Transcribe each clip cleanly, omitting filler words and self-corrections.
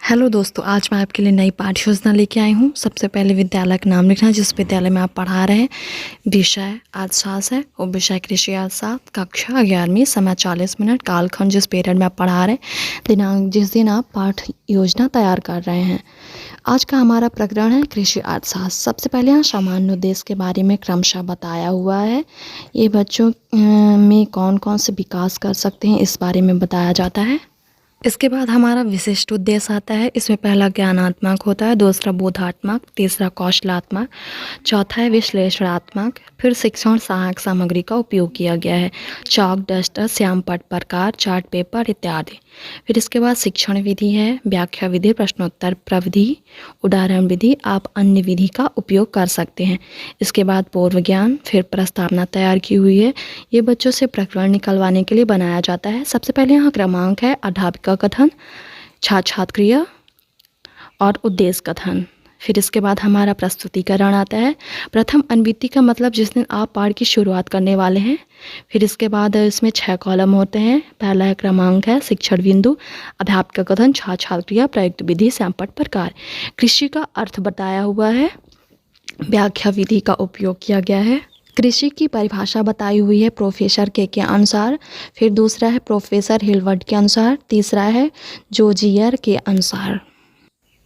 Hello दोस्तों, आज मैं आपके लिए नई पाठ्य योजना लेके आई हूँ। सबसे पहले विद्यालय का नाम लिखना है जिस विद्यालय में आप पढ़ा रहे हैं। विषय अर्थशास्त्र है और विषय कृषि अर्थशास्त्र, कक्षा 11वीं, समय 40 मिनट, कालखंड जिस पीरियड में आप पढ़ा रहे हैं, दिनांक जिस दिन आप पाठ्य योजना तैयार कर रहे हैं। आज का हमारा प्रकरण है कृषि अर्थशास्त्र। सबसे पहले यहाँ सामान्य उद्देश्य के बारे में क्रमशः बताया हुआ है। ये बच्चों में कौन कौन से विकास कर सकते हैं इस बारे में बताया जाता है। इसके बाद हमारा विशिष्ट उद्देश्य आता है। इसमें पहला ज्ञानात्मक होता है, दूसरा बोधात्मक, तीसरा कौशलात्मक, चौथा है विश्लेषणात्मक। फिर शिक्षण सहायक सामग्री का उपयोग किया गया है, चॉक, डस्टर, श्याम पट प्रकार, चार्ट पेपर इत्यादि। फिर इसके बाद शिक्षण विधि है, व्याख्या विधि, प्रश्नोत्तर प्रविधि, उदाहरण विधि, आप अन्य विधि का उपयोग कर सकते हैं। इसके बाद पूर्व ज्ञान, फिर प्रस्तावना तैयार की हुई है। ये बच्चों से प्रकरण निकलवाने के लिए बनाया जाता है। सबसे पहले यहाँ क्रमांक है, अध्यापिका कथन, छात्र छात्र क्रिया और उद्देश्य कथन। फिर इसके बाद हमारा प्रस्तुतिकरण आता है। प्रथम अनुवृत्ति का मतलब जिस दिन आप पाठ की शुरुआत करने वाले हैं। फिर इसके बाद इसमें 6 कॉलम होते हैं। पहला है क्रमांक है, शिक्षण बिंदु, अध्यापक कथन, छात्र छात्र क्रिया, प्रयुक्त विधि, श्यामपट्ट प्रकार। कृषि का अर्थ बताया हुआ है, व्याख्या विधि का उपयोग किया गया है। कृषि की परिभाषा बताई हुई है प्रोफेसर के अनुसार। फिर दूसरा है प्रोफेसर हिलवर्ट के अनुसार। तीसरा है जोजियर के अनुसार।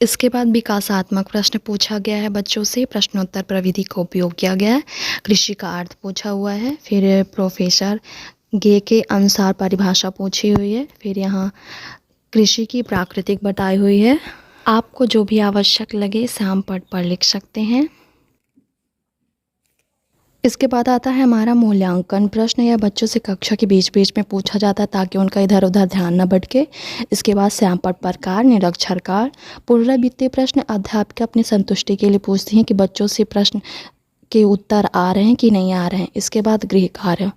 इसके बाद विकासात्मक प्रश्न पूछा गया है बच्चों से, प्रश्नोत्तर प्रविधि का उपयोग किया गया है। कृषि का अर्थ पूछा हुआ है। फिर प्रोफेसर गे के अनुसार परिभाषा पूछी हुई है। फिर यहाँ कृषि की प्राकृतिक बताई हुई है। आपको जो भी आवश्यक लगे श्यामपट्ट पर लिख सकते हैं। इसके बाद आता है हमारा मूल्यांकन प्रश्न। यह बच्चों से कक्षा के बीच बीच में पूछा जाता है ताकि उनका इधर उधर ध्यान न भटके। इसके बाद श्यामपट्ट प्रकार, निरक्षरकार, पुनरावृत्तीय प्रश्न अध्यापिका अपनी संतुष्टि के लिए पूछती हैं कि बच्चों से प्रश्न के उत्तर आ रहे हैं कि नहीं आ रहे हैं। इसके बाद गृह कार्य।